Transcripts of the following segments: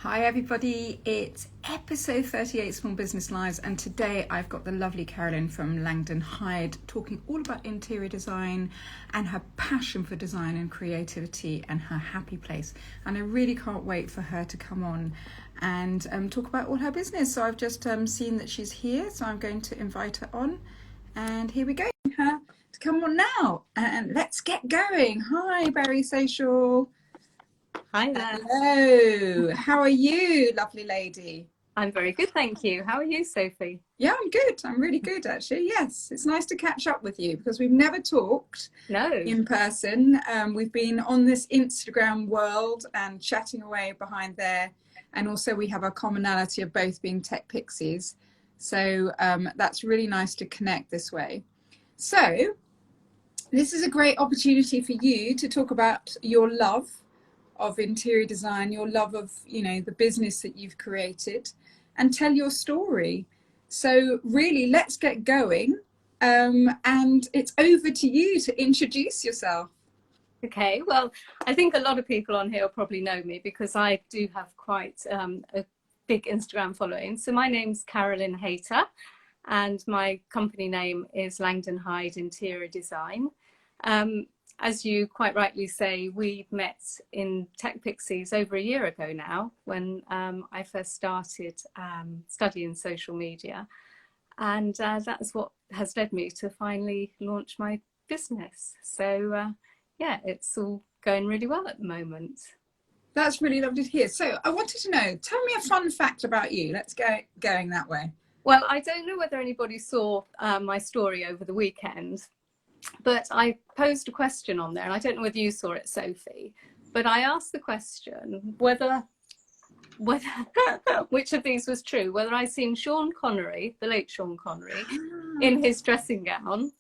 Hi everybody, it's episode 38 Small Business Lives, and today I've got the lovely Carolyn from Langdon-Hyde talking all about interior design and her passion for design and creativity and her happy place. And I really can't wait for her to come on and talk about all her business. So I've just seen that she's here, so I'm going to invite her on, and here we go. Her to come on now, and let's get going. Hi Berry Social. Hi there. Hello, how are you, lovely lady? I'm very good, thank you. How are you, Sophie? Yeah, I'm good. I'm really good, actually. Yes, it's nice to catch up with you because we've never talked in person. We've been on this Instagram world and chatting away behind there. And also we have a commonality of both being tech pixies. So that's really nice to connect this way. So this is a great opportunity for you to talk about your love of interior design, your love of, the business that you've created, and tell your story. So really, let's get going. And it's over to you to introduce yourself. Okay, well, I think a lot of people on here probably know me because I do have quite a big Instagram following. So my name's Carolyn Hayter and my company name is Langdon-Hyde Interior Design. As you quite rightly say, we met in Tech Pixies over a year ago now when I first started studying social media. And that's what has led me to finally launch my business. So yeah, it's all going really well at the moment. That's really lovely to hear. So I wanted to know, tell me a fun fact about you. Let's go going that way. Well, I don't know whether anybody saw my story over the weekend, but I posed a question on there, and I don't know whether you saw it, Sophie, but I asked the question whether which of these was true, whether I'd seen Sean Connery, the late Sean Connery, in his dressing gown,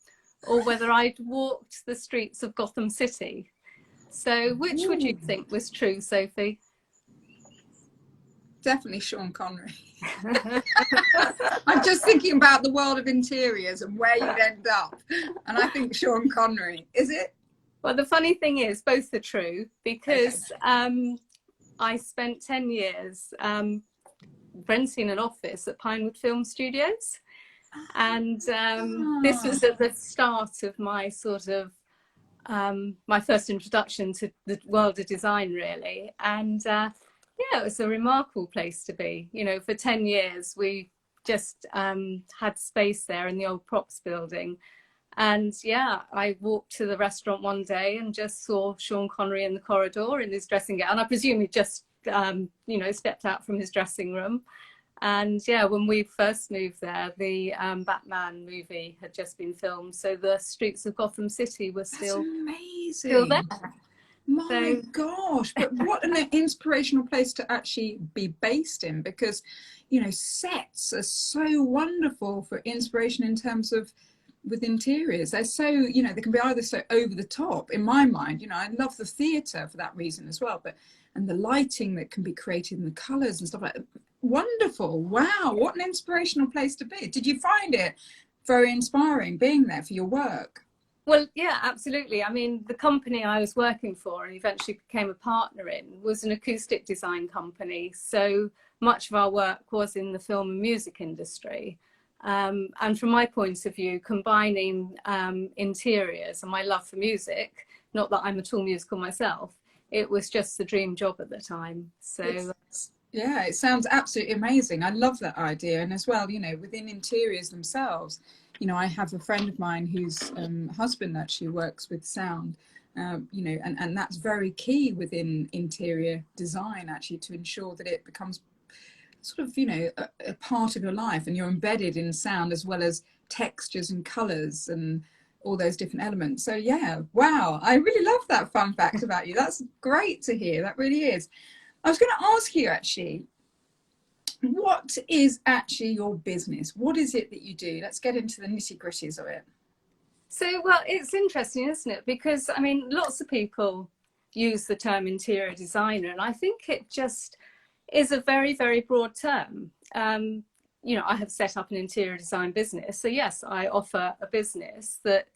or whether I'd walked the streets of Gotham City. So which would you think was true, Sophie? Definitely Sean Connery. I'm just thinking about the world of interiors and where you'd end up. And I think Sean Connery. Is it? Well, the funny thing is, both are true because I spent 10 years renting an office at Pinewood Film Studios. And this was at the start of my sort of, my first introduction to the world of design, really. And yeah, it was a remarkable place to be. For 10 years, we just had space there in the old props building. And yeah, I walked to the restaurant one day and just saw Sean Connery in the corridor in his dressing gown. And I presume he just, stepped out from his dressing room. And yeah, when we first moved there, the Batman movie had just been filmed. So the streets of Gotham City were still there. My gosh, but what an inspirational place to actually be based in, because sets are so wonderful for inspiration in terms of with interiors. They're so they can be either so over the top in my mind. I love the theatre for that reason as well, and the lighting that can be created and the colours and stuff like that. Wonderful. Wow, what an inspirational place to be. Did you find it very inspiring being there for your work? Well, yeah, absolutely. I mean, the company I was working for and eventually became a partner in was an acoustic design company. So much of our work was in the film and music industry. And from my point of view, combining interiors and my love for music, not that I'm at all musical myself, it was just the dream job at the time. So yeah, it sounds absolutely amazing. I love that idea. And as well, within interiors themselves, I have a friend of mine whose husband actually works with sound, and that's very key within interior design, actually, to ensure that it becomes sort of, a part of your life and you're embedded in sound as well as textures and colours and all those different elements. So yeah, wow, I really love that fun fact about you. That's great to hear. That really is. I was going to ask you actually, what is actually your business? What is it that you do? Let's get into the nitty-gritties of it. So, well, it's interesting, isn't it? Because, I mean, lots of people use the term interior designer, and I think it just is a very, very broad term. I have set up an interior design business. So, yes, I offer a business that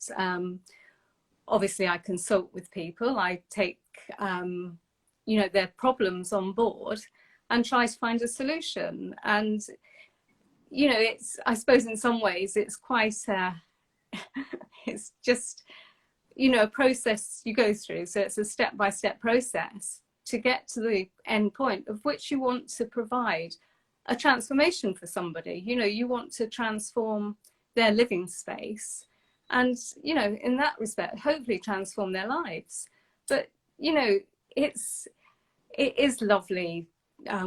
obviously I consult with people. I take, their problems on board. and try to find a solution. And, you know, it's, I suppose in some ways it's quite, it's just, you know, a process you go through. So it's a step-by-step process to get to the end point of which you want to provide a transformation for somebody. You know, you want to transform their living space and, you know, in that respect, hopefully transform their lives. But, you know, it is lovely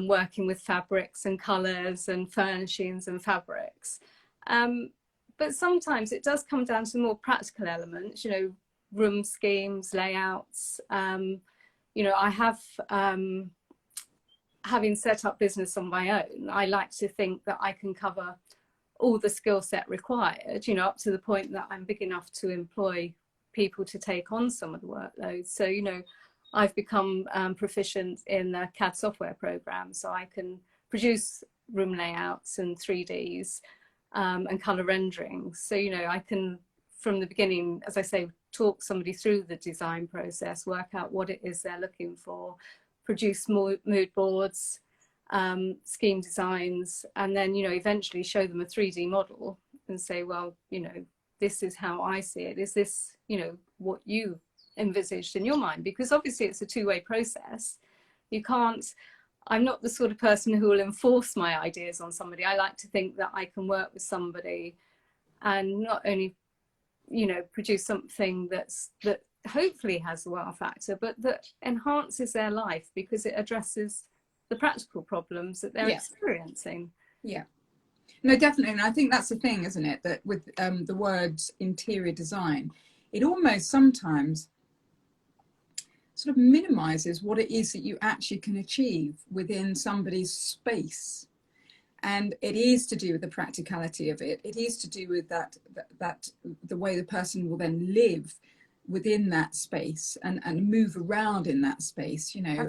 working with fabrics and colours and furnishings and fabrics. But sometimes it does come down to more practical elements, you know, room schemes, layouts. You know, I have, having set up business on my own, I like to think that I can cover all the skill set required, you know, up to the point that I'm big enough to employ people to take on some of the workloads. So, you know, I've become proficient in the CAD software program, so I can produce room layouts and 3Ds and colour renderings. So, you know, I can, from the beginning, as I say, talk somebody through the design process, work out what it is they're looking for, produce mood boards, scheme designs, and then, you know, eventually show them a 3D model and say, well, you know, this is how I see it. Is this, you know, what you envisaged in your mind? Because obviously it's a two-way process. You can't, I'm not the sort of person who will enforce my ideas on somebody. I like to think that I can work with somebody and not only, you know, produce something that hopefully has the wow factor, but that enhances their life because it addresses the practical problems that they're experiencing. Yeah. No, definitely. And I think that's the thing, isn't it? That with the words interior design, it almost sometimes sort of minimizes what it is that you actually can achieve within somebody's space. And it is to do with the practicality of it. It is to do with that the way the person will then live within that space and move around in that space, you know.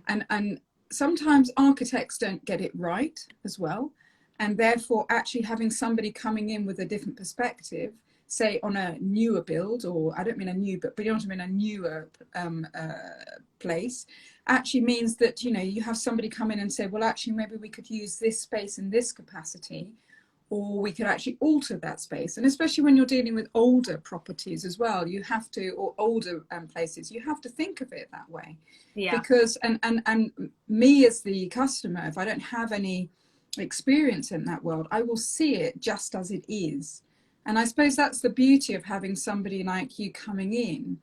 And sometimes architects don't get it right as well. And therefore actually having somebody coming in with a different perspective, say on a newer build, or I don't mean a new, but you know what I mean, a newer place, actually means that, you know, you have somebody come in and say, well, actually, maybe we could use this space in this capacity, or we could actually alter that space. And especially when you're dealing with older properties as well, you have to, or older places, you have to think of it that way. Yeah. Because, and me as the customer, if I don't have any experience in that world, I will see it just as it is. And I suppose that's the beauty of having somebody like you coming in,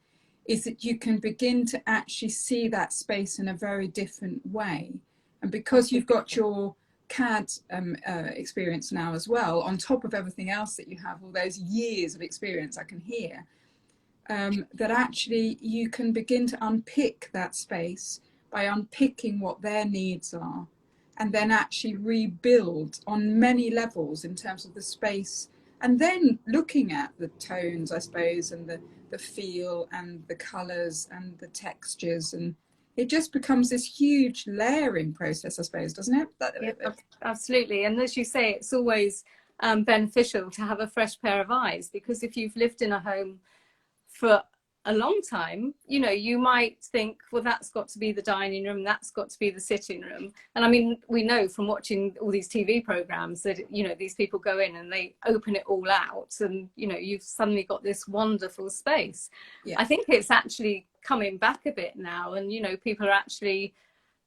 is that you can begin to actually see that space in a very different way. And because you've got your CAD experience now as well, on top of everything else that you have, all those years of experience, I can hear, that actually you can begin to unpick that space by unpicking what their needs are, and then actually rebuild on many levels in terms of the space, and then looking at the tones, I suppose, and the feel and the colours and the textures, and it just becomes this huge layering process, I suppose, doesn't it? Yeah, absolutely. And as you say, it's always beneficial to have a fresh pair of eyes, because if you've lived in a home for a long time, you know, you might think, well, that's got to be the dining room, that's got to be the sitting room. And I mean, we know from watching all these TV programs that, you know, these people go in and they open it all out, and, you know, you've suddenly got this wonderful space. Yeah. I think it's actually coming back a bit now, and, you know, people are actually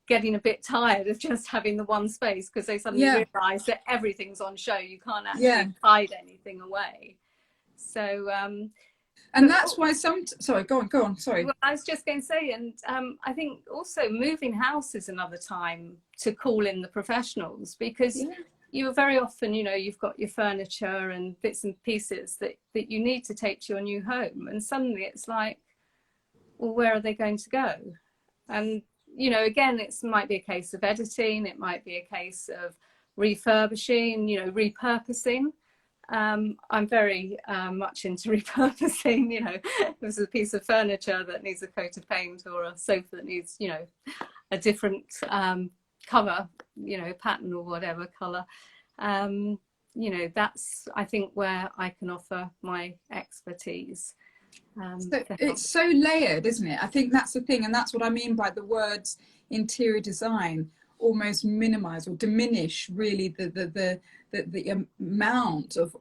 getting a bit tired of just having the one space, because they suddenly realise that everything's on show. You can't actually hide anything away. So and that's why sorry, go on, sorry. Well, I was just going to say, and I think also moving house is another time to call in the professionals, because you very often, you know, you've got your furniture and bits and pieces that you need to take to your new home, and suddenly it's like, well, where are they going to go? And, you know, again, it might be a case of editing, it might be a case of refurbishing, you know, repurposing. I'm very much into repurposing. You know, if there's a piece of furniture that needs a coat of paint, or a sofa that needs, you know, a different cover, you know, pattern or whatever colour, you know, that's, I think, where I can offer my expertise. So it's so layered, isn't it? I think that's the thing, and that's what I mean by the words interior design. almost minimize or diminish really the amount of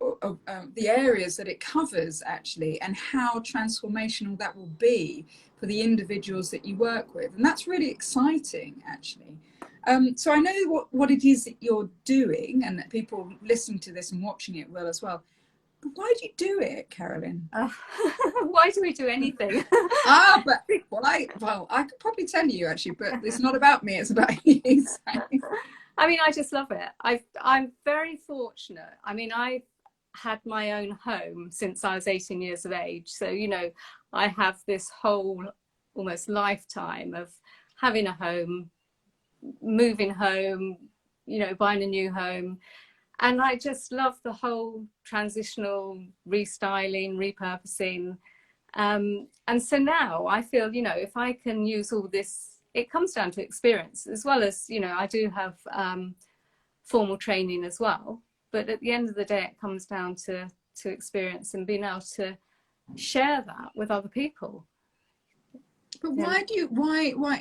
the areas that it covers actually, and how transformational that will be for the individuals that you work with. And that's really exciting actually. So I know what it is that you're doing, and that people listening to this and watching it will as well. But why do you do it, Carolyn? Why do we do anything? But I could probably tell you actually, but it's not about me, it's about you. So. I mean, I just love it. I'm very fortunate. I mean, I've had my own home since I was 18 years of age. So, you know, I have this whole almost lifetime of having a home, moving home, you know, buying a new home. And I just love the whole transitional restyling, repurposing. And so now I feel, you know, if I can use all this, it comes down to experience, as well as, you know, I do have formal training as well. But at the end of the day, it comes down to experience and being able to share that with other people. But why,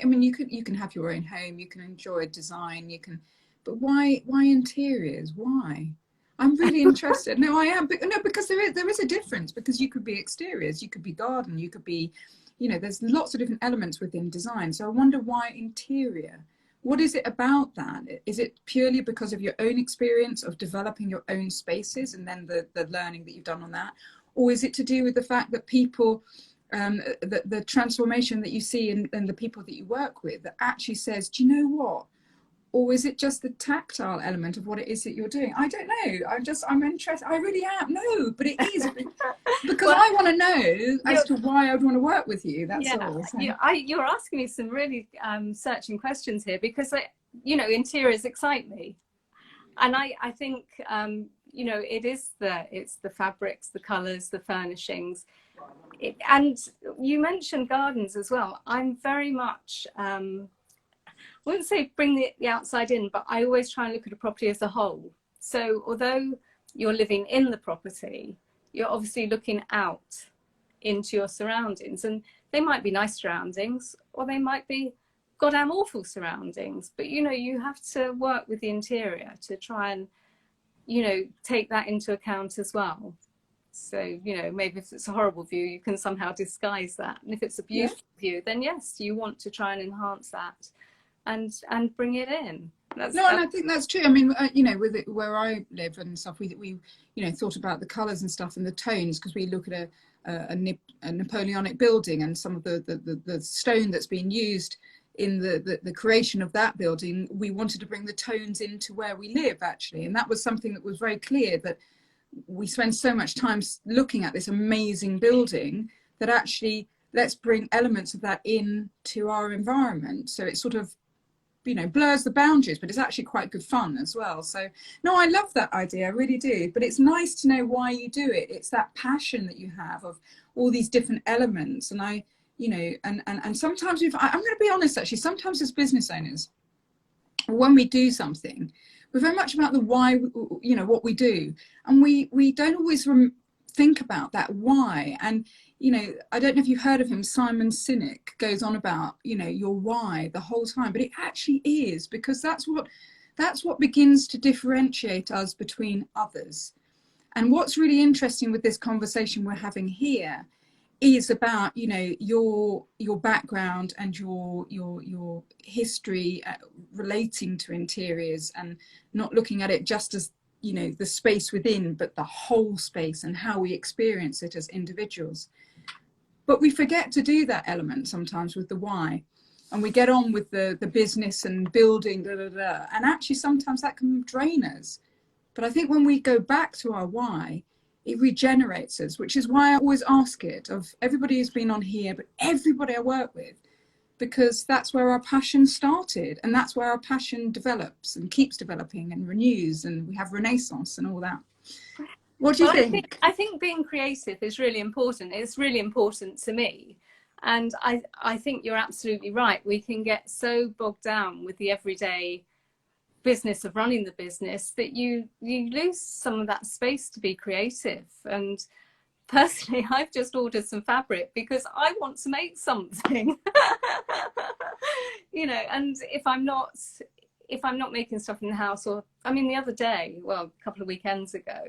I mean, you can have your own home, you can enjoy design, but why interiors? Why? I'm really interested. No, I am. But no, because there is a difference, because you could be exteriors, you could be garden, you could be, you know, there's lots of different elements within design. So I wonder why interior? What is it about that? Is it purely because of your own experience of developing your own spaces and then the learning that you've done on that? Or is it to do with the fact that people, the transformation that you see in the people that you work with, that actually says, do you know what? Or is it just the tactile element of what it is that you're doing? I don't know. I'm interested. I really am. No, but it is because well, I want to know as to why I would want to work with you. That's all. So. You're asking me some really searching questions here, because you know, interiors excite me, and I think you know, it's the fabrics, the colours, the furnishings, and you mentioned gardens as well. I'm very much. I wouldn't say bring the outside in, but I always try and look at a property as a whole. So although you're living in the property, you're obviously looking out into your surroundings, and they might be nice surroundings or they might be goddamn awful surroundings. But, you know, you have to work with the interior to try and, you know, take that into account as well. So, you know, maybe if it's a horrible view, you can somehow disguise that. And if it's a beautiful view, then yes, you want to try and enhance that. And bring it in. And I think that's true. I mean, you know, with it, where I live and stuff, we you know, thought about the colours and stuff and the tones, because we look at a Napoleonic building and some of the stone that's been used in the creation of that building. We wanted to bring the tones into where we live actually, and that was something that was very clear, that we spend so much time looking at this amazing building that actually let's bring elements of that into our environment. So it sort of, you know, blurs the boundaries, but it's actually quite good fun as well. So no, I love that idea, I really do. But it's nice to know why you do it. It's that passion that you have of all these different elements. And I, you know, and sometimes I'm going to be honest, actually, sometimes as business owners, when we do something, we're very much about the why, you know, what we do, and we don't always think about that why. And you know, I don't know if you've heard of him, Simon Sinek goes on about, you know, your why the whole time, but it actually is, because that's what begins to differentiate us between others. And what's really interesting with this conversation we're having here is about, you know, your background and your history relating to interiors, and not looking at it just as, you know, the space within, but the whole space and how we experience it as individuals. But we forget to do that element sometimes with the why, and we get on with the business and building, and actually sometimes that can drain us. But I think when we go back to our why, it regenerates us, which is why I always ask it of everybody who's been on here, but everybody I work with, because that's where our passion started, and that's where our passion develops and keeps developing and renews, and we have renaissance and all that. What do you think? I think being creative is really important. It's really important to me. And I think you're absolutely right. We can get so bogged down with the everyday business of running the business that you lose some of that space to be creative. And personally, I've just ordered some fabric because I want to make something. You know, and if I'm not if I'm not making stuff in the house, or I mean, the other day, well, a couple of weekends ago,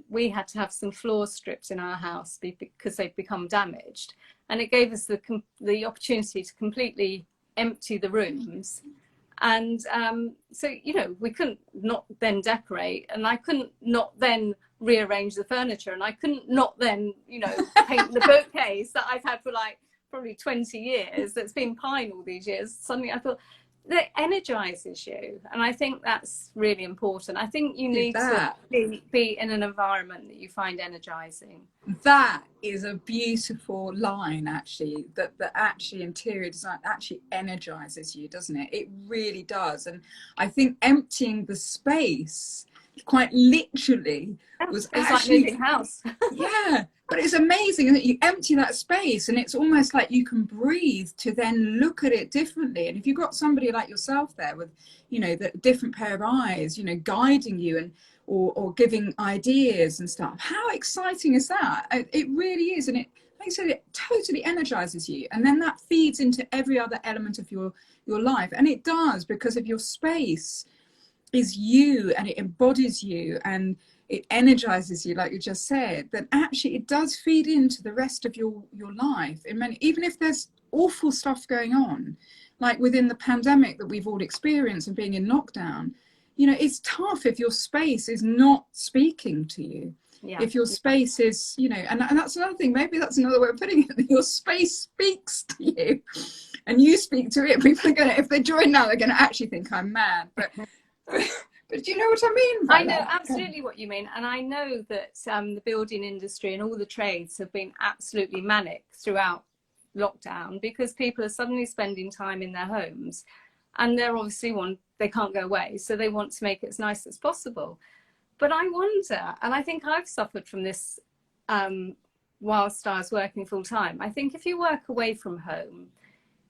we had to have some floor strips in our house because they'd become damaged, and it gave us the opportunity to completely empty the rooms. And so, you know, we couldn't not then decorate, and I couldn't not then rearrange the furniture, and I couldn't not then, you know, paint the bookcase that I've had for like probably 20 years, that's been pine all these years. Suddenly I thought, that energizes you, and I think that's really important. I think you need to be in an environment that you find energizing. That is a beautiful line, actually, that actually interior design actually energizes you, doesn't it? It really does. And I think emptying the space quite literally was it's actually like moving house. Yeah, but it's amazing that you empty that space, and it's almost like you can breathe to then look at it differently. And if you've got somebody like yourself there with, you know, the different pair of eyes, you know, guiding you and or giving ideas and stuff, how exciting is that? It really is. And it, like I said, it totally energizes you, and then that feeds into every other element of your life. And it does, because of your space is you, and it embodies you, and it energizes you, like you just said, that actually it does feed into the rest of your life. Even if there's awful stuff going on, like within the pandemic that we've all experienced and being in lockdown, you know, it's tough if your space is not speaking to you. Yeah. If your space is, you know, and that's another thing, maybe that's another way of putting it, that your space speaks to you and you speak to it. People are going to, if they join now, they're going to actually think I'm mad. But do you know what I mean? I know absolutely what you mean. And I know that the building industry and all the trades have been absolutely manic throughout lockdown, because people are suddenly spending time in their homes, and they're obviously they can't go away, so they want to make it as nice as possible. But I wonder, and I think I've suffered from this whilst I was working full time, I think if you work away from home,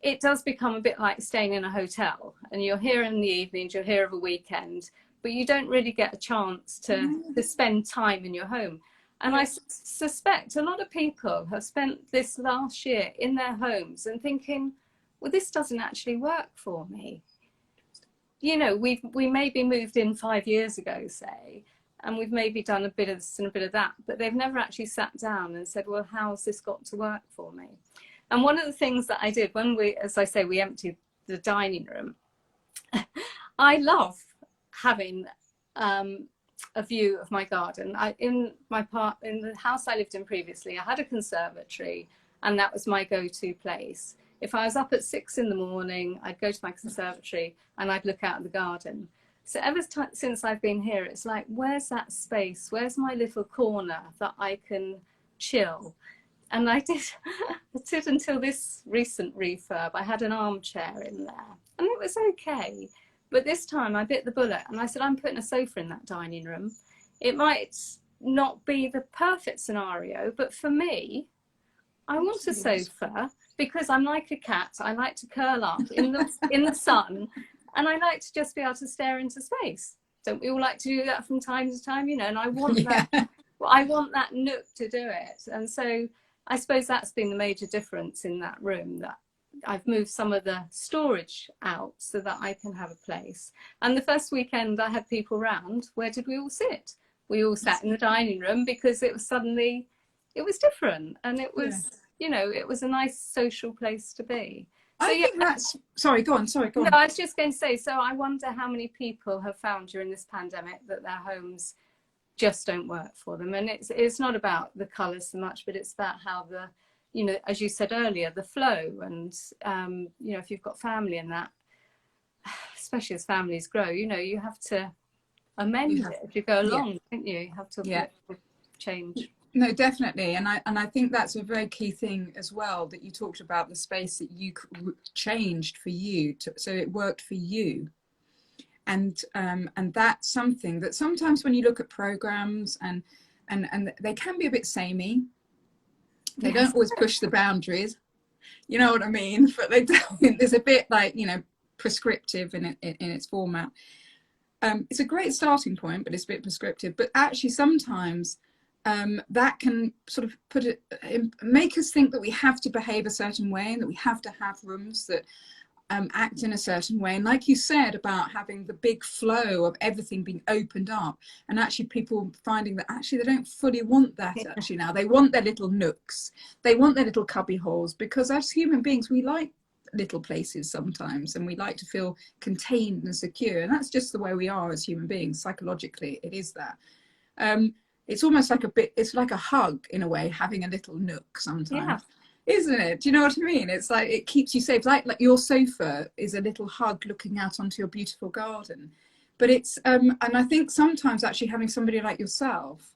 it does become a bit like staying in a hotel, and you're here in the evenings, you're here over a weekend, but you don't really get a chance to spend time in your home. And I suspect a lot of people have spent this last year in their homes and thinking, well, this doesn't actually work for me. You know, we maybe moved in 5 years ago, say, and we've maybe done a bit of this and a bit of that, but they've never actually sat down and said, well, how's this got to work for me? And one of the things that I did when as I say, we emptied the dining room, I love having a view of my garden. In the house I lived in previously, I had a conservatory, and that was my go-to place. If I was up at 6 in the morning, I'd go to my conservatory and I'd look out at the garden. So ever since I've been here, it's like, where's that space? Where's my little corner that I can chill? And I did until this recent refurb. I had an armchair in there, and it was okay. But this time I bit the bullet, and I said, I'm putting a sofa in that dining room. It might not be the perfect scenario, but for me, I want a sofa, because I'm like a cat. I like to curl up in the sun, and I like to just be able to stare into space. Don't we all like to do that from time to time, you know? And I want that. Well, I want that nook to do it. And so I suppose that's been the major difference in that room, that I've moved some of the storage out so that I can have a place. And the first weekend I had people round, where did we all sit? We all sat in the dining room, because it was different, and it was, you know, it was a nice social place to be. So, I think that's, sorry, go on. No, I was just going to say, so I wonder how many people have found during this pandemic that their homes just don't work for them. And it's not about the colours so much, but it's about how you know, as you said earlier, the flow, and you know, if you've got family and that, especially as families grow, you know, you have to amend it as you go along, don't you? You have to change. No, definitely. And I think that's a very key thing as well, that you talked about the space that you changed for you, so it worked for you. And that's something that sometimes when you look at programs and they can be a bit samey. They don't always push the boundaries, you know what I mean? But there's a bit like, you know, prescriptive in its format. It's a great starting point, but it's a bit prescriptive. But actually sometimes that can sort of make us think that we have to behave a certain way, and that we have to have rooms that act in a certain way. And like you said about having the big flow of everything being opened up, and actually people finding that actually they don't fully want that actually now. They want their little nooks, they want their little cubby holes, because as human beings we like little places sometimes, and we like to feel contained and secure, and that's just the way we are as human beings psychologically. It is that. It's almost like it's like a hug in a way, having a little nook sometimes. Isn't it? Do you know what I mean? It's like it keeps you safe. Like your sofa is a little hug looking out onto your beautiful garden. But it's and I think sometimes actually having somebody like yourself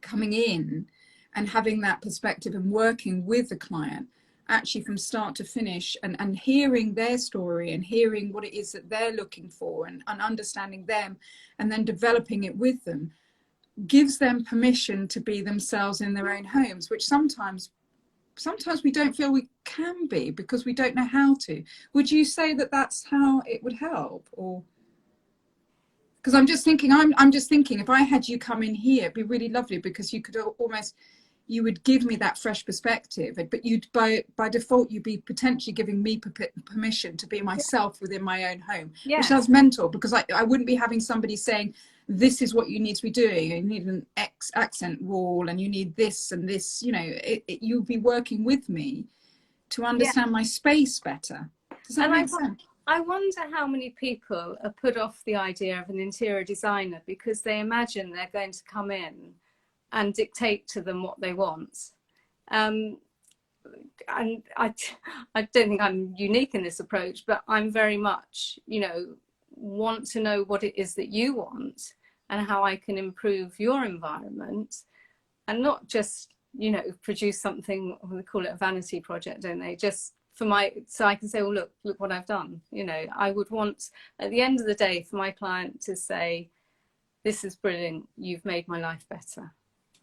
coming in and having that perspective and working with the client actually from start to finish, and hearing their story and hearing what it is that they're looking for, and understanding them, and then developing it with them, gives them permission to be themselves in their own homes, which sometimes we don't feel we can be because we don't know how to. Would you say that that's how it would help? Or because I'm just thinking if I had you come in here, it'd be really lovely, because you could almost, you would give me that fresh perspective, but you'd by default you'd be potentially giving me permission to be myself within my own home, which sounds mental, because I wouldn't be having somebody saying, this is what you need to be doing, you need an accent wall, and you need this and this, you know, you'll be working with me to understand my space better. Does that make sense? I wonder how many people are put off the idea of an interior designer because they imagine they're going to come in and dictate to them what they want. And I don't think I'm unique in this approach, but I'm very much, you know, want to know what it is that you want and how I can improve your environment, and not just, you know, produce something, they call it a vanity project, don't they? Just for so I can say, well, look what I've done. You know, I would want at the end of the day for my client to say, this is brilliant, you've made my life better.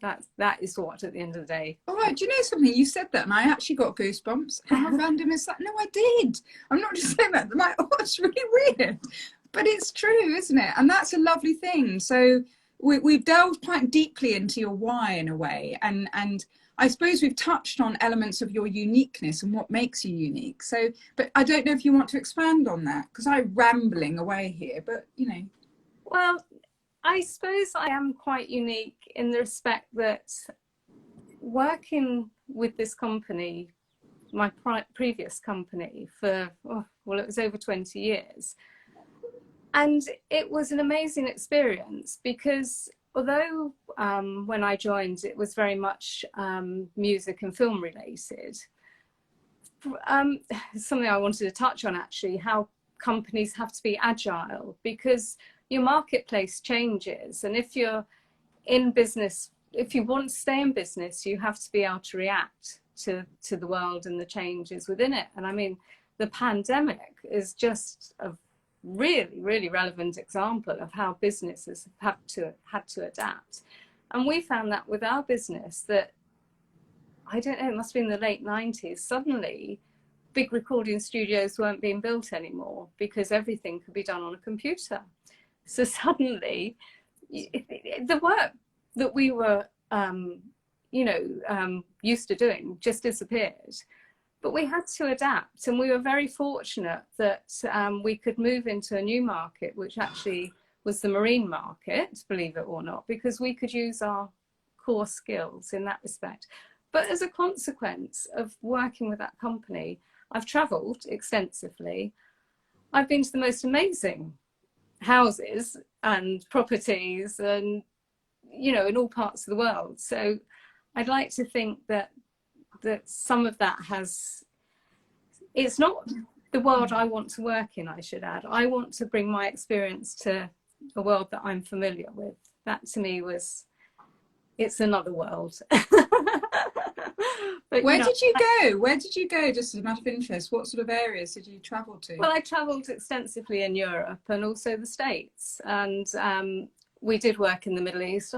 That is what, at the end of the day. All right, do you know something? You said that and I actually got goosebumps. How random is that? No, I did. I'm not just saying that. I'm like, oh, it's really weird. But it's true, isn't it? And that's a lovely thing. So we've delved quite deeply into your why in a way. And I suppose we've touched on elements of your uniqueness and what makes you unique. So, but I don't know if you want to expand on that, because I'm rambling away here, but you know. Well, I suppose I am quite unique in the respect that working with this company, my previous company, for, well, it was over 20 years. And it was an amazing experience because although when I joined, it was very much music and film related, something I wanted to touch on actually, how companies have to be agile because your marketplace changes. And if you're in business, if you want to stay in business, you have to be able to react to the world and the changes within it. And I mean, the pandemic is just a really, really relevant example of how businesses have had to adapt. And we found that with our business that, I don't know, it must have been the late 90s, suddenly big recording studios weren't being built anymore because everything could be done on a computer. So suddenly the work that we were, used to doing just disappeared. But we had to adapt, and we were very fortunate that we could move into a new market, which actually was the marine market, believe it or not, because we could use our core skills in that respect. But as a consequence of working with that company, I've travelled extensively. I've been to the most amazing houses and properties and, you know, in all parts of the world. So I'd like to think that some of that it's not the world I want to work in, I should add. I want to bring my experience to a world that I'm familiar with. That to me it's another world. But, Where did you go? Where did you go, just as a matter of interest? What sort of areas did you travel to? Well, I travelled extensively in Europe and also the States. And we did work in the Middle East.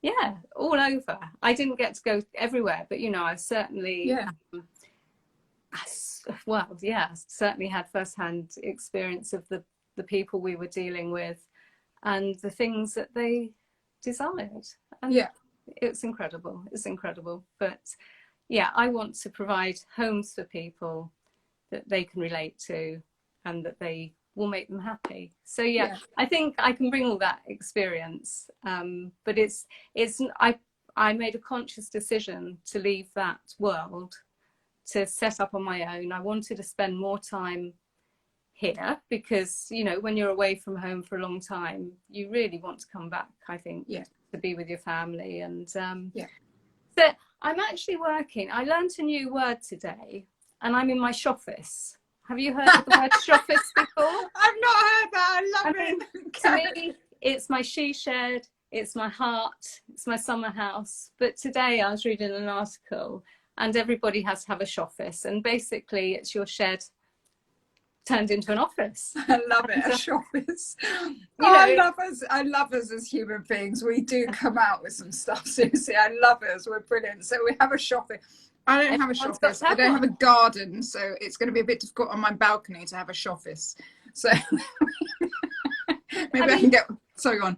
Yeah, all over. I didn't get to go everywhere, but, you know, I certainly, certainly had firsthand experience of the people we were dealing with and the things that they desired. And it's incredible. It's incredible. But yeah, I want to provide homes for people that they can relate to and that they will make them happy. So yeah, I think I can bring all that experience, but I made a conscious decision to leave that world to set up on my own. I wanted to spend more time here because, you know, when you're away from home for a long time, you really want to come back, I think, to be with your family. And so I'm actually working. I learned a new word today, and I'm in my shoffice. Have you heard of the word shoffice before? I've not heard that. I love it. To me, it's my she shed, it's my heart, it's my summer house. But today I was reading an article, and everybody has to have a shoffice, and basically it's your shed turned into an office. I love it, a shoffice. I love us as human beings. We do come out with some stuff, seriously. I love us, we're brilliant. So we have a shoffice. I don't have a shoffice. I don't have a garden, so it's going to be a bit difficult on my balcony to have a shoffice. So maybe I can get. Sorry, go on.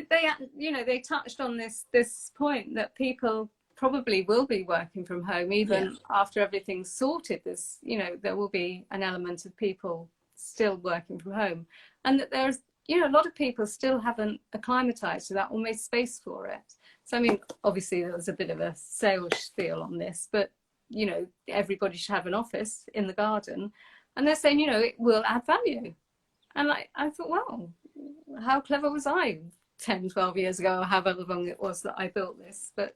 They touched on this point that people probably will be working from home even after everything's sorted. There will be an element of people still working from home, and that there's a lot of people still haven't acclimatized to that or made space for it. So I mean, obviously there was a bit of a sales spiel on this, but everybody should have an office in the garden, and they're saying it will add value. And I thought, well, how clever was I 10-12 years ago, or however long it was that I built this. But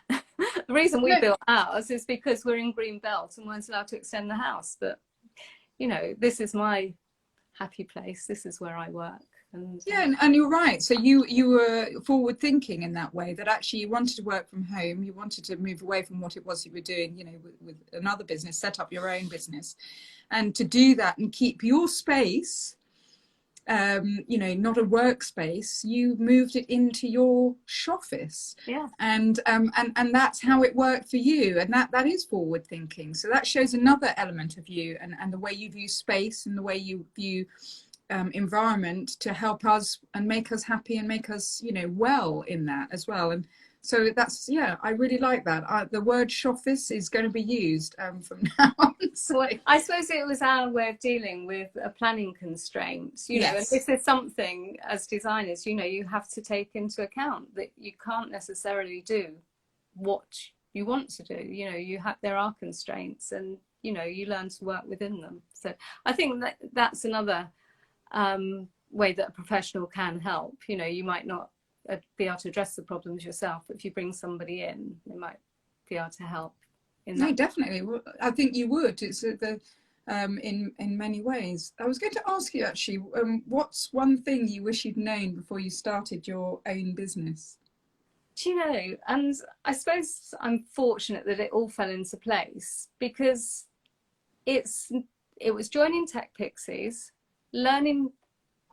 the reason we built ours is because we're in Green Belt and weren't allowed to extend the house. But this is my happy place, this is where I work. And you're right. So you were forward thinking in that way, that actually you wanted to work from home, you wanted to move away from what it was you were doing, with another business, set up your own business, and to do that and keep your space, not a workspace. You moved it into your shoffice, and that's how it worked for you, and that is forward thinking. So that shows another element of you, and the way you view space and the way you view environment to help us and make us happy and make us well in that as well. And so that's I really like that. The word shoffice is going to be used from now on. So I suppose it was our way of dealing with a planning constraint, and this is something as designers you have to take into account, that you can't necessarily do what you want to do. There are constraints, and you learn to work within them. So I think that's another way that a professional can help. You might not be able to address the problems yourself, but if you bring somebody in, they might be able to help in that. No, definitely. I think you would. It's in many ways. I was going to ask you actually, what's one thing you wish you'd known before you started your own business? And I suppose I'm fortunate that it all fell into place, because it was joining Tech Pixies, learning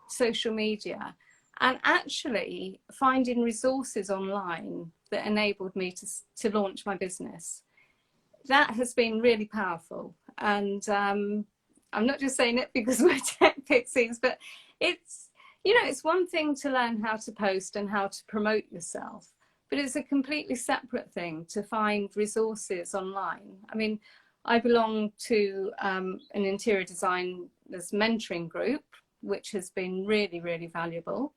social media, and actually finding resources online that enabled me to launch my business. That has been really powerful. And I'm not just saying it because we're Tech Pixies, but it's one thing to learn how to post and how to promote yourself, but it's a completely separate thing to find resources online. I mean, I belong to an interior designers mentoring group, which has been really, really valuable,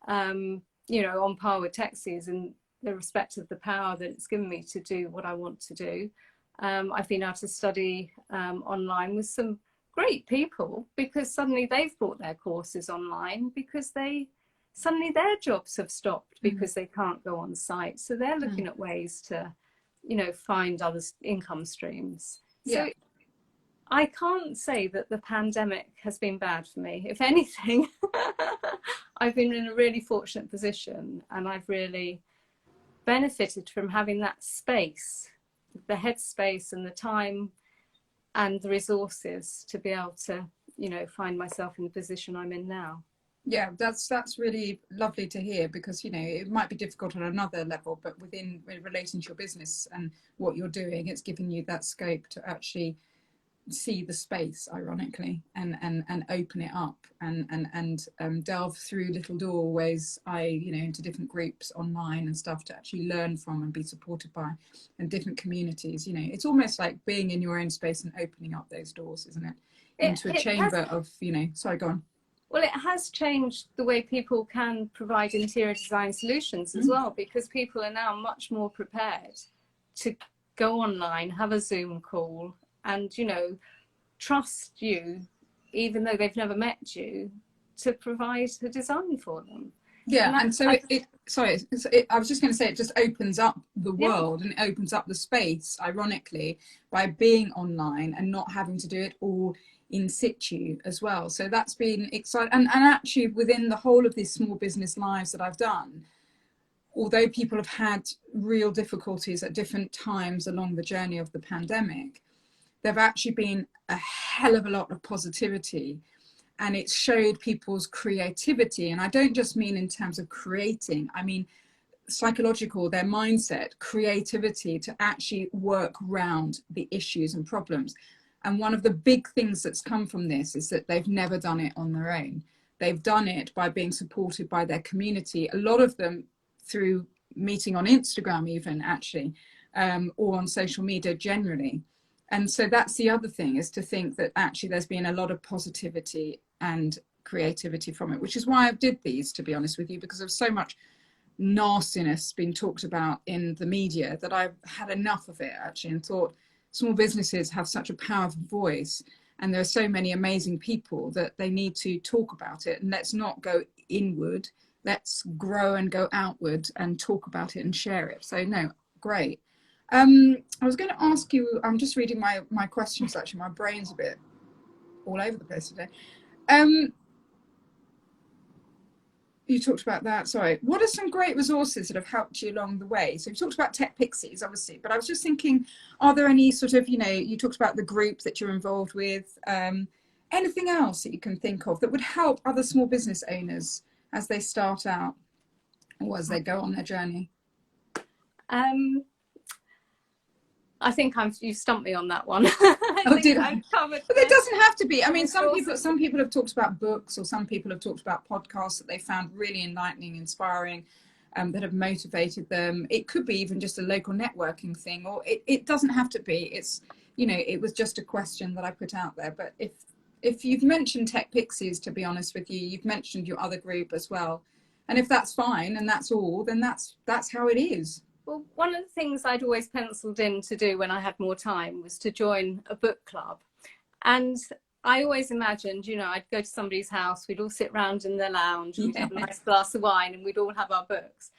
on par with Texies in the respect of the power that it's given me to do what I want to do. I've been able to study online with some great people, because suddenly they've brought their courses online, because suddenly their jobs have stopped because they can't go on site. So they're looking at ways to, find other income streams. So I can't say that the pandemic has been bad for me. If anything, I've been in a really fortunate position, and I've really benefited from having that space, the headspace and the time and the resources to be able to, find myself in the position I'm in now. Yeah, that's really lovely to hear, because it might be difficult on another level, but relating to your business and what you're doing, it's giving you that scope to actually see the space, ironically, and open it up and delve through little doorways, into different groups online and stuff to actually learn from and be supported by, and different communities. It's almost like being in your own space and opening up those doors, isn't it? Into a chamber of, sorry, go on. Well, it has changed the way people can provide interior design solutions as well, because people are now much more prepared to go online, have a Zoom call, and, trust you, even though they've never met you, to provide a design for them. Yeah, and so I was just going to say, it just opens up the world, and it opens up the space, ironically, by being online and not having to do it all in situ as well. So that's been exciting. And actually, within the whole of these small business lives that I've done, although people have had real difficulties at different times along the journey of the pandemic, there've actually been a hell of a lot of positivity, and it's showed people's creativity. And I don't just mean in terms of creating, I mean psychological, their mindset, creativity to actually work around the issues and problems. And one of the big things that's come from this is that they've never done it on their own. They've done it by being supported by their community, a lot of them through meeting on Instagram even, actually, or on social media generally. And so that's the other thing, is to think that actually there's been a lot of positivity and creativity from it, which is why I did these, to be honest with you, because there's so much nastiness being talked about in the media that I've had enough of it, actually, and thought small businesses have such a powerful voice, and there are so many amazing people that they need to talk about it. And let's not go inward, let's grow and go outward and talk about it and share it. So no, great. I was going to ask you, I'm just reading my questions, actually, my brain's a bit all over the place today. You talked about that, sorry. What are some great resources that have helped you along the way? So you talked about Tech Pixies, obviously, but I was just thinking, are there any sort of, you talked about the group that you're involved with, anything else that you can think of that would help other small business owners as they start out or as they go on their journey? I think you stumped me on that one. Oh, did I? But it doesn't have to be. I mean, some people have talked about books, or some people have talked about podcasts that they found really enlightening, inspiring, that have motivated them. It could be even just a local networking thing, or it doesn't have to be. It's, it was just a question that I put out there. But if you've mentioned Tech Pixies, to be honest with you, you've mentioned your other group as well. And if that's fine and that's all, then that's how it is. Well, one of the things I'd always penciled in to do when I had more time was to join a book club. And I always imagined, I'd go to somebody's house, we'd all sit round in their lounge, we'd have a nice glass of wine, and we'd all have our books.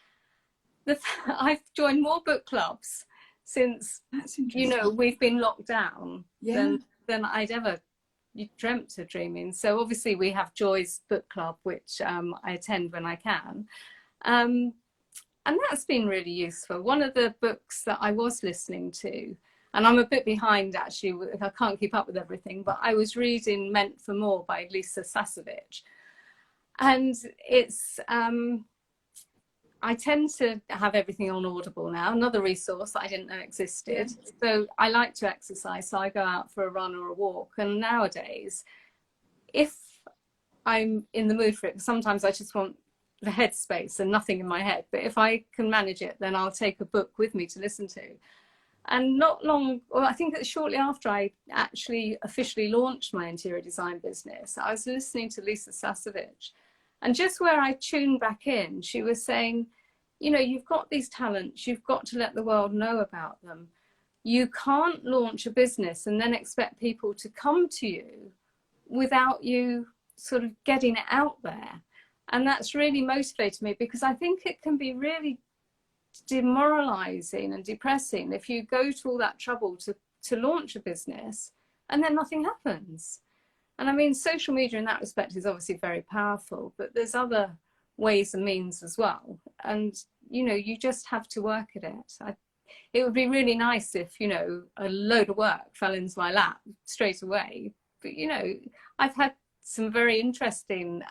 I've joined more book clubs since, we've been locked down than I'd ever dreamt of dreaming. So obviously we have Joy's book club, which I attend when I can. And that's been really useful. One of the books that I was listening to, and I'm a bit behind actually, I can't keep up with everything, but I was reading Meant for More by Lisa Sasevich. And it's, I tend to have everything on Audible now, another resource that I didn't know existed. So I like to exercise, so I go out for a run or a walk. And nowadays, if I'm in the mood for it, sometimes I just want the headspace and nothing in my head, but if I can manage it, then I'll take a book with me to listen to. And not long, or I think that shortly after I actually officially launched my interior design business, I was listening to Lisa Sasevich, and just where I tuned back in, she was saying, you've got these talents, you've got to let the world know about them. You can't launch a business and then expect people to come to you without you sort of getting it out there. And that's really motivated me, because I think it can be really demoralizing and depressing if you go to all that trouble to launch a business and then nothing happens. And I mean, social media in that respect is obviously very powerful, but there's other ways and means as well. And, you just have to work at it. It would be really nice if, a load of work fell into my lap straight away. But, I've had some very interesting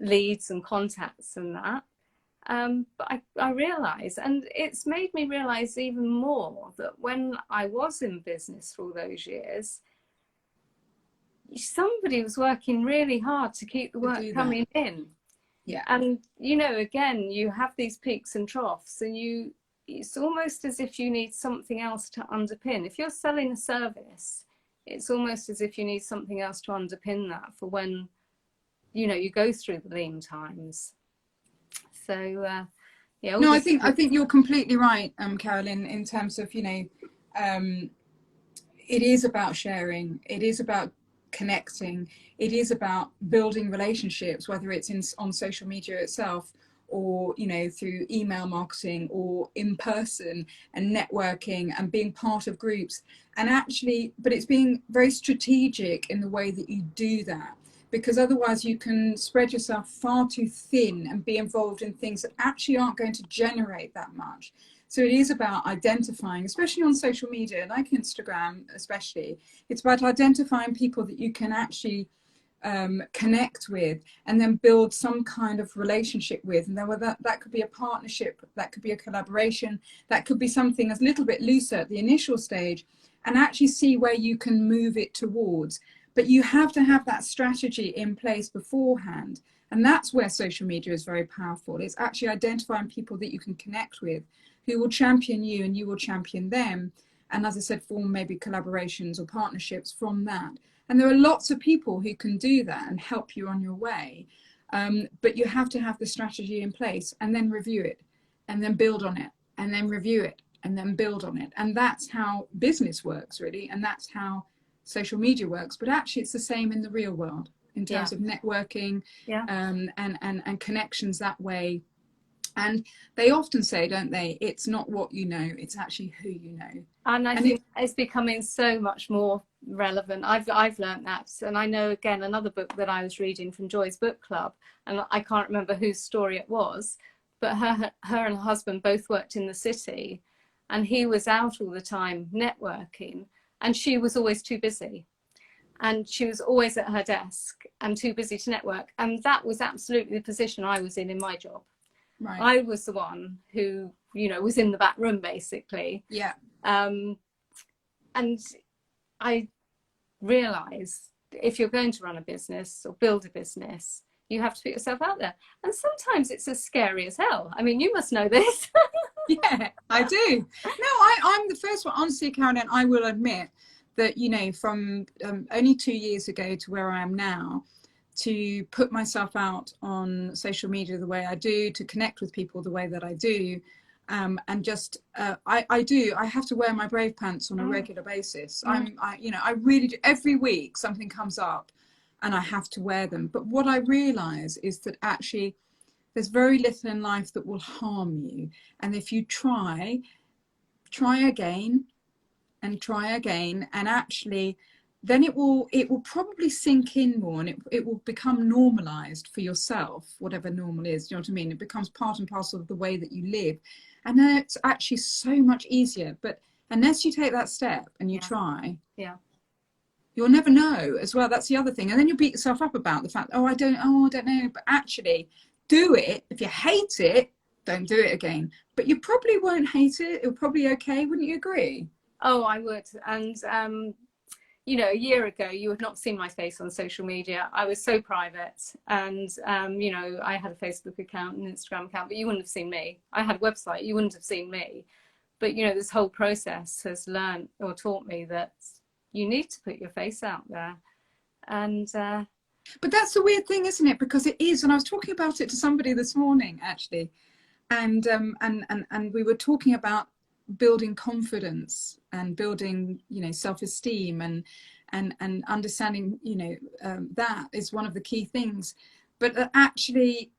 leads and contacts and that, But I realise, and it's made me realise even more, that when I was in business for all those years, somebody was working really hard to keep the work coming in. Yeah. And, you know, again, you have these peaks and troughs, and it's almost as if you need something else to underpin. If you're selling a service, it's almost as if you need something else to underpin that for when, you know, you go through the lean times. So, yeah. No, I think you're completely right, Carolyn, in terms of, you know, it is about sharing. It is about connecting. It is about building relationships, whether it's on social media itself, or, you know, through email marketing, or in person, and networking and being part of groups. And actually, but it's being very strategic in the way that you do that, because otherwise you can spread yourself far too thin and be involved in things that actually aren't going to generate that much. So it is about identifying, especially on social media, like Instagram especially, it's about identifying people that you can actually connect with, and then build some kind of relationship with. And then that could be a partnership, that could be a collaboration, that could be something a little bit looser at the initial stage, and actually see where you can move it towards. But you have to have that strategy in place beforehand. And that's where social media is very powerful. It's actually identifying people that you can connect with, who will champion you and you will champion them. And as I said, form maybe collaborations or partnerships from that. And there are lots of people who can do that and help you on your way. But you have to have the strategy in place, and then review it, and then build on it, and then review it, and then build on it. And that's how business works, really. And that's how social media works. But actually, it's the same in the real world in terms of networking, and connections that way. And they often say, don't they, it's not what you know, it's actually who you know. And I think it's becoming so much more relevant. I've learned that. And I know, again, another book that I was reading from Joy's book club, and I can't remember whose story it was, but her and her husband both worked in the city, and he was out all the time networking, and she was always too busy. And she was always at her desk and too busy to network. And that was absolutely the position I was in my job. Right. I was the one who, you know, was in the back room, basically. Yeah. And I realised, if you're going to run a business or build a business, you have to put yourself out there. And sometimes it's as scary as hell. I mean, you must know this. Yeah, I do. No, I'm the first one. Honestly, Carolyn, I will admit that, you know, from only 2 years ago to where I am now, to put myself out on social media the way I do, to connect with people the way that I do, and just I have to wear my brave pants on a regular basis. I really do. Every week something comes up and I have to wear them. But what I realize is that actually there's very little in life that will harm you. And if you try again and try again, and actually then it will probably sink in more, and it will become normalized for yourself, whatever normal is. You know what I mean? It becomes part and parcel of the way that you live. And then it's actually so much easier. But unless you take that step and you try, you'll never know as well. That's the other thing. And then you'll beat yourself up about the fact, I don't know. But actually do it. If you hate it, don't do it again. But you probably won't hate it. It'll probably be okay. Wouldn't you agree? Oh, I would. And you know, a year ago, you would not seen my face on social media. I was so private, and you know, I had a Facebook account and Instagram account, but you wouldn't have seen me. I had a website, you wouldn't have seen me. But you know, this whole process has learned or taught me that you need to put your face out there. And but that's the weird thing, isn't it? Because it is. And I was talking about it to somebody this morning, actually, and we were talking about building confidence and building, you know, self-esteem and understanding, you know, that is one of the key things. But actually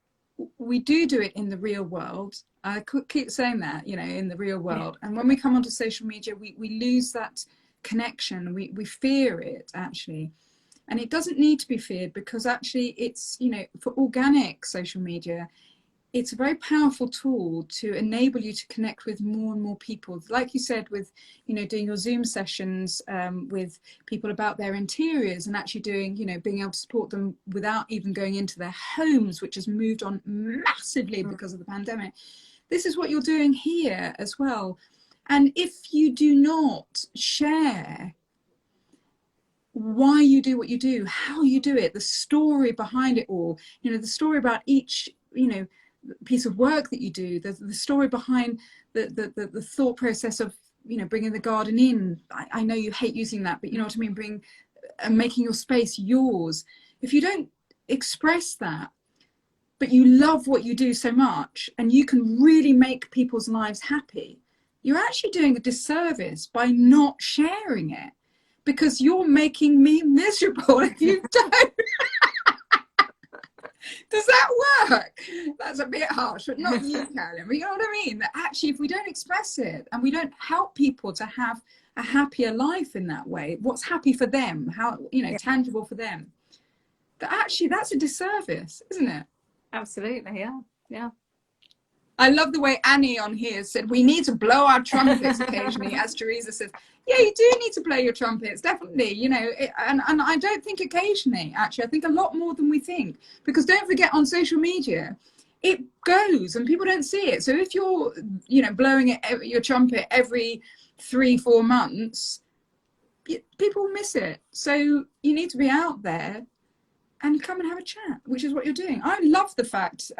we do it in the real world. I could keep saying that, you know, in the real world. And when we come onto social media, we lose that connection. We fear it, actually. And it doesn't need to be feared, because actually it's, you know, for organic social media, it's a very powerful tool to enable you to connect with more and more people. Like you said, with, you know, doing your Zoom sessions with people about their interiors, and actually doing, you know, being able to support them without even going into their homes, which has moved on massively because of the pandemic. This is what you're doing here as well. And if you do not share why you do what you do, how you do it, the story behind it all, you know, the story about each, you know, piece of work that you do, the story behind the thought process of, you know, bringing the garden in. I know you hate using that, but you know what I mean, making your space yours. If you don't express that, but you love what you do so much and you can really make people's lives happy, you're actually doing a disservice by not sharing it, because you're making me miserable if you don't. Does that work? That's a bit harsh, but not you, Carolyn. But you know what I mean? That actually, if we don't express it and we don't help people to have a happier life in that way, what's happy for them, how, you know, tangible for them, that actually that's a disservice, isn't it? Absolutely, yeah, yeah. I love the way Annie on here said, we need to blow our trumpets occasionally, as Teresa says. Yeah, you do need to blow your trumpets, definitely, you know, and I don't think occasionally, actually, I think a lot more than we think, because don't forget, on social media, it goes and people don't see it. So if you're, you know, blowing your trumpet every 3-4 months, people will miss it. So you need to be out there and come and have a chat, which is what you're doing. I love the fact,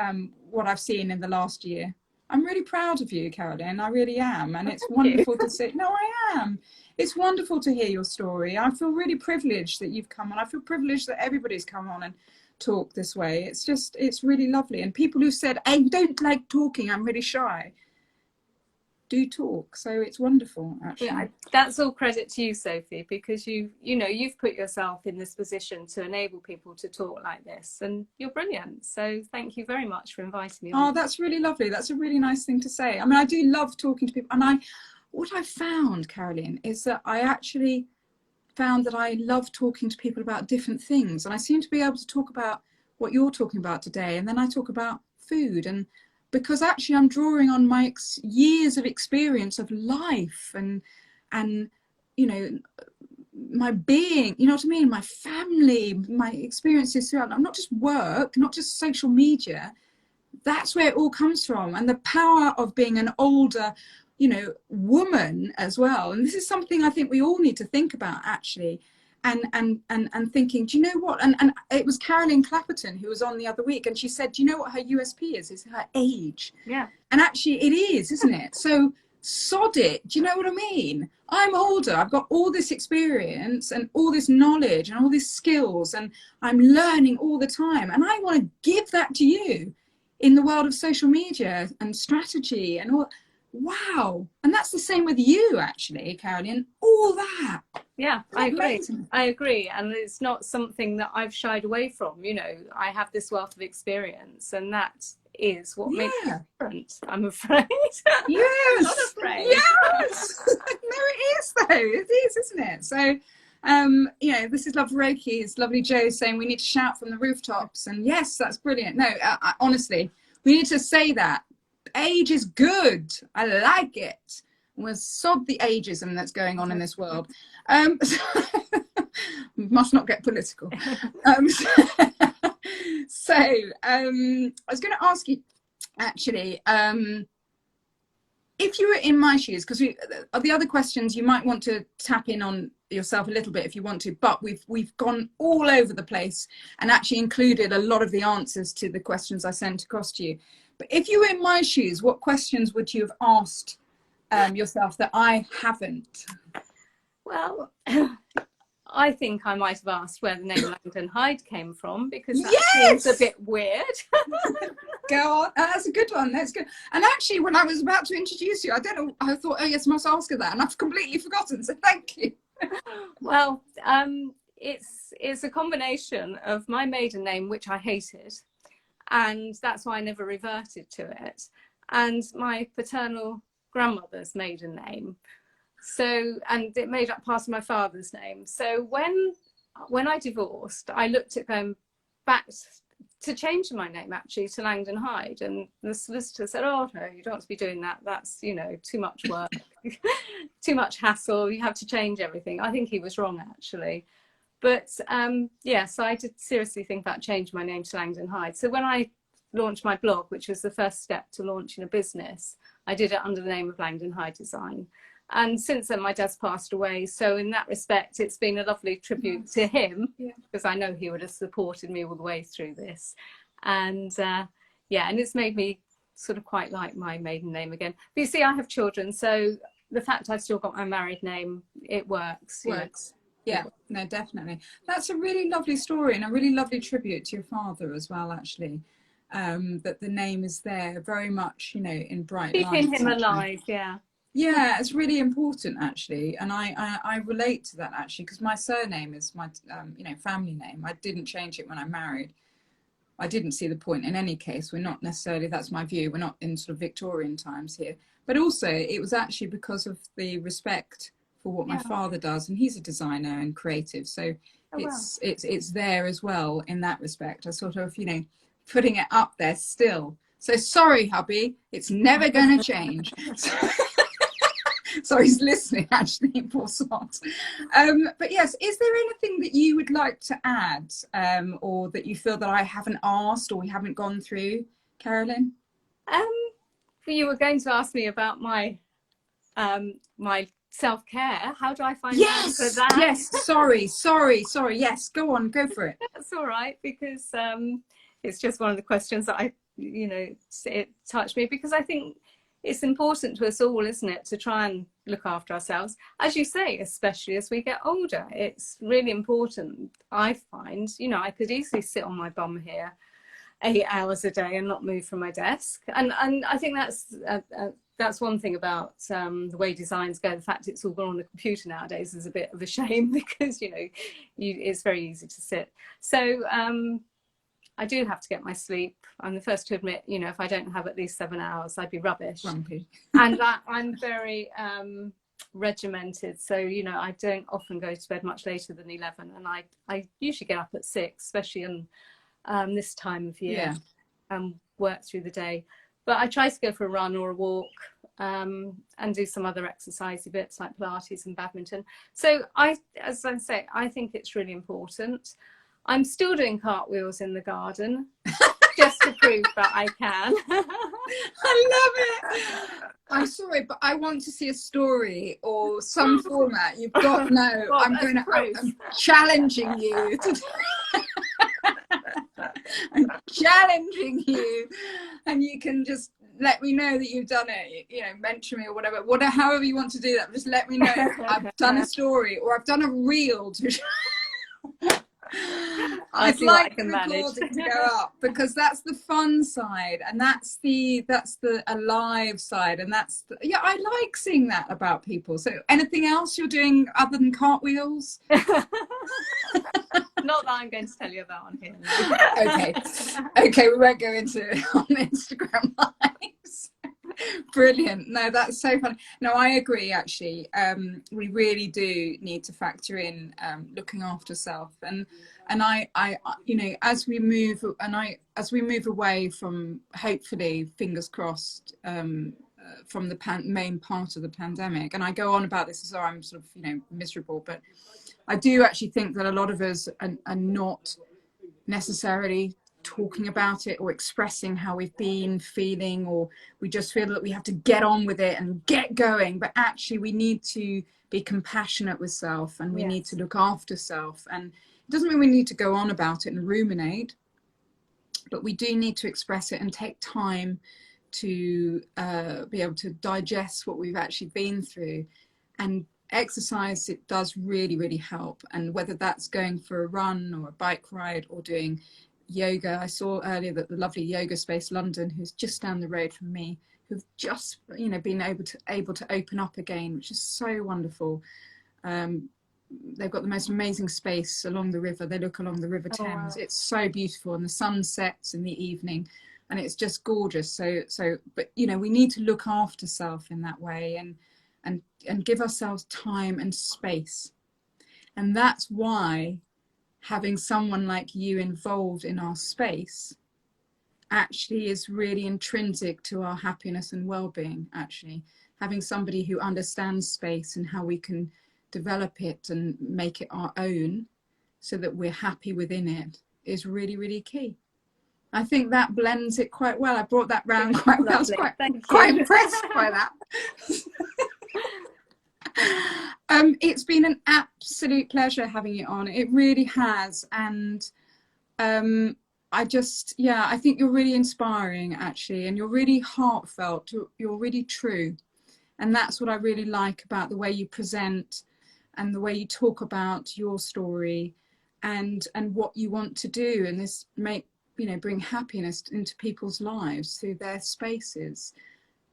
what I've seen in the last year. I'm really proud of you, Carolyn. I really am. And it's wonderful to see. No, I am. It's wonderful to hear your story. I feel really privileged that you've come on. I feel privileged that everybody's come on and talk this way. It's just, it's really lovely. And people who said, I don't like talking, I'm really shy, do talk. So it's wonderful, actually. Yeah, that's all credit to you, Sophie, because you know, you've put yourself in this position to enable people to talk like this, and you're brilliant. So thank you very much for inviting me on. Oh, that's really lovely. That's a really nice thing to say. I mean, I do love talking to people, and what I found, Carolyn, is that I actually found that I love talking to people about different things, and I seem to be able to talk about what you're talking about today, and then I talk about food, and because actually I'm drawing on my years of experience of life and you know, my being, you know what I mean, my family, my experiences throughout, not just work, not just social media. That's where it all comes from, and the power of being an older, you know, woman as well. And this is something I think we all need to think about, actually. And thinking, do you know what? And it was Carolyn Clapperton who was on the other week, and she said, do you know what her USP is? It's her age. Yeah. And actually it is, isn't it? So sod it. Do you know what I mean? I'm older. I've got all this experience and all this knowledge and all these skills, and I'm learning all the time. And I want to give that to you in the world of social media and strategy and all. Wow. And that's the same with you, actually, Carolyn, all that. Yeah, I agree. I agree. And it's not something that I've shied away from. You know, I have this wealth of experience, and that is what makes me different, I'm afraid. Yes. I'm not afraid. Yes. No, it is, though. It is, isn't it? So, you know, this is Love Reiki. It's lovely Joe saying we need to shout from the rooftops. And yes, that's brilliant. No, honestly, we need to say that. Age is good. I like it. We'll sod the ageism that's going on in this world. Must not get political. So I was going to ask you, actually, if you were in my shoes, because the other questions you might want to tap in on yourself a little bit if you want to, but we've gone all over the place and actually included a lot of the answers to the questions I sent across to you. But if you were in my shoes, what questions would you have asked yourself that I haven't? Well, I think I might have asked where the name Langdon-Hyde came from, because that seems a bit weird. Go on. That's a good one. That's good. And actually, when I was about to introduce you, I don't know, I thought, oh yes, I must ask her that, and I've completely forgotten, so thank you. Well, it's a combination of my maiden name, which I hated, and that's why I never reverted to it, and my paternal grandmother's maiden name. So, and it made up part of my father's name. So when I divorced, I looked at going back to change my name actually to Langdon-Hyde, and the solicitor said, oh no, you don't want to be doing that, that's, you know, too much work. Too much hassle, you have to change everything. I think he was wrong actually. But yeah, so I did seriously think about changing my name to Langdon-Hyde. So when I launched my blog, which was the first step to launching a business, I did it under the name of Langdon-Hyde Design. And since then, my dad's passed away. So in that respect, it's been a lovely tribute to him, because I know he would have supported me all the way through this. And yeah, and it's made me sort of quite like my maiden name again. But you see, I have children, so the fact I've still got my married name, it works. Yeah, no, definitely. That's a really lovely story and a really lovely tribute to your father as well, actually. That the name is there very much, you know, in bright light. Keeping him alive, yeah. Yeah, it's really important actually, and I relate to that actually, because my surname is my you know, family name. I didn't change it when I married. I didn't see the point in any case. We're not necessarily, that's my view, we're not in sort of Victorian times here. But also it was actually because of the respect for what my father does, and he's a designer and creative, so it's there as well in that respect. I sort of, you know, putting it up there still. So sorry, hubby, it's never going to change. So he's listening, actually, poor sod. But yes, is there anything that you would like to add, or that you feel that I haven't asked or we haven't gone through, Carolyn? You were going to ask me about my my self-care. How do I find time for that? Yes, sorry. Yes, go on, go for it. That's all right, because it's just one of the questions that you know, it touched me, because I think it's important to us all, isn't it, to try and look after ourselves. As you say, especially as we get older, it's really important, I find. You know, I could easily sit on my bum here 8 hours a day and not move from my desk. And I think that's one thing about the way designs go. The fact it's all gone on the computer nowadays is a bit of a shame, because, you know, it's very easy to sit. So I do have to get my sleep. I'm the first to admit, you know, if I don't have at least 7 hours, I'd be rubbish. Grumpy. And I'm very regimented. So, you know, I don't often go to bed much later than 11. And I usually get up at 6, especially in this time of year, and work through the day. But I try to go for a run or a walk, and do some other exercisey bits like Pilates and badminton. So as I say, I think it's really important. I'm still doing cartwheels in the garden, just to prove that I can. I love it. I'm sorry, but I want to see a story or some format. You've got to know. Well, I'm challenging you. I'm challenging you, and you can just let me know that you've done it. You know, mention me or whatever. However you want to do that. Just let me know I've done a story or I've done a reel to show. I'd like the recording to go up, because that's the fun side, and that's the alive side, and that's yeah, I like seeing that about people. So anything else you're doing other than cartwheels? Not that I'm going to tell you about on here. Okay, we won't go into it on Instagram lives. Brilliant. No, that's so funny. No, I agree, actually. We really do need to factor in looking after self, and I you know, as we move away from, hopefully, fingers crossed, from the main part of the pandemic, and I go on about this as though I'm sort of, you know, miserable, but I do actually think that a lot of us are not necessarily talking about it or expressing how we've been feeling, or we just feel that we have to get on with it and get going. But actually we need to be compassionate with self, and we need to look after self. And it doesn't mean we need to go on about it and ruminate, but we do need to express it and take time to be able to digest what we've actually been through. And exercise, it does really help. And whether that's going for a run or a bike ride or doing yoga. I saw earlier that the lovely Yoga Space London, who's just down the road from me, who've just, you know, been able to open up again, which is so wonderful. They've got the most amazing space along the river. They look along the River Thames. Wow. It's so beautiful, and the sun sets in the evening, and it's just gorgeous. So but you know, we need to look after self in that way, and give ourselves time and space. And that's why having someone like you involved in our space actually is really intrinsic to our happiness and well-being. Actually, having somebody who understands space and how we can develop it and make it our own so that we're happy within it is really, really key. I think that blends it quite well. I brought that round quite well. I was quite impressed by that. It's been an absolute pleasure having you on. It really has. And I think you're really inspiring, actually, and you're really heartfelt. You're really true. And that's what I really like about the way you present and the way you talk about your story and what you want to do, and this bring happiness into people's lives through their spaces.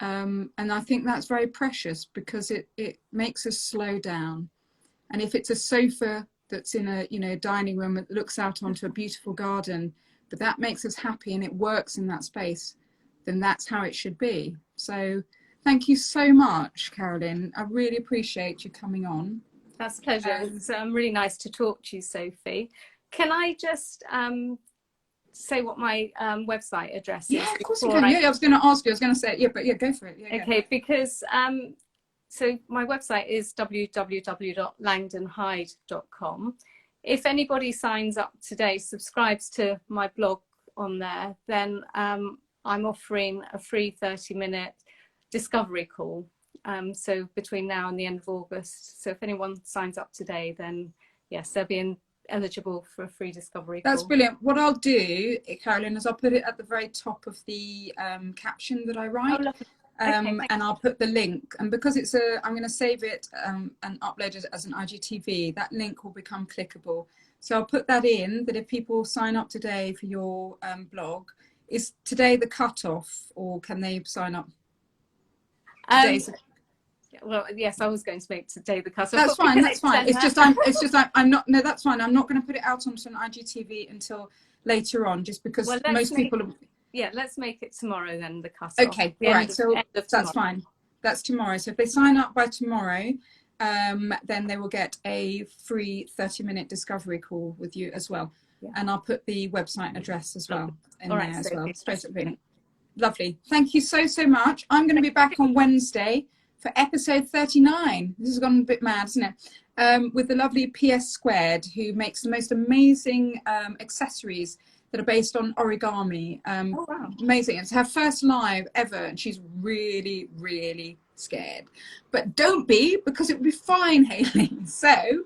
And I think that's very precious because it makes us slow down. And if it's a sofa that's in a dining room that looks out onto a beautiful garden, but that makes us happy and it works in that space, then that's how it should be. So thank you so much, Carolyn. I really appreciate you coming on. That's a pleasure. It's really nice to talk to you, Sophie. Can I just say what my website address is? Yeah, of course you can. Yeah, I was going to ask you. I was going to say, go for it. Yeah, okay, because so my website is www.langdon-hyde.com. If anybody signs up today, subscribes to my blog on there, then I'm offering a free 30-minute discovery call. So between now and the end of August. So if anyone signs up today, then yes, they'll be eligible for a free discovery call. That's brilliant. What I'll do, Carolyn, is I'll put it at the very top of the caption that I write. Oh, lovely. Okay, and I'll put the link, and because I'm going to save it and upload it as an IGTV, that link will become clickable. So I'll put that in, that if people sign up today for your blog, is today the cutoff, or can they sign up? Well, yes, I was going to make today the cutoff. That's fine. That's fine. It's just I'm not. No, that's fine. I'm not going to put it out onto an IGTV until later on, just because most people. Yeah, let's make it tomorrow then, the cutoff. Okay, all right. So that's fine. That's tomorrow. So if they sign up by tomorrow, then they will get a free 30-minute discovery call with you as well. Yeah. And I'll put the website address as well in there as well. Straight up. Lovely. Thank you so much. I'm going to be back on Wednesday for episode 39. This has gone a bit mad, isn't it? With the lovely PS Squared, who makes the most amazing accessories that are based on origami. Oh, wow. Amazing. It's her first live ever, and she's really, really scared. But don't be, because it will be fine, Hayley. So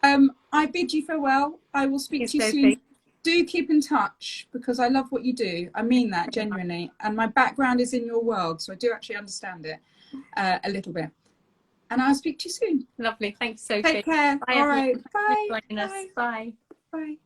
I bid you farewell. I will speak to you soon. Do keep in touch, because I love what you do. I mean that genuinely. And my background is in your world, so I do actually understand it a little bit. And I'll speak to you soon. Lovely. Thanks, Sophie. Take care. Bye, all right. Bye. Bye. Bye. Bye.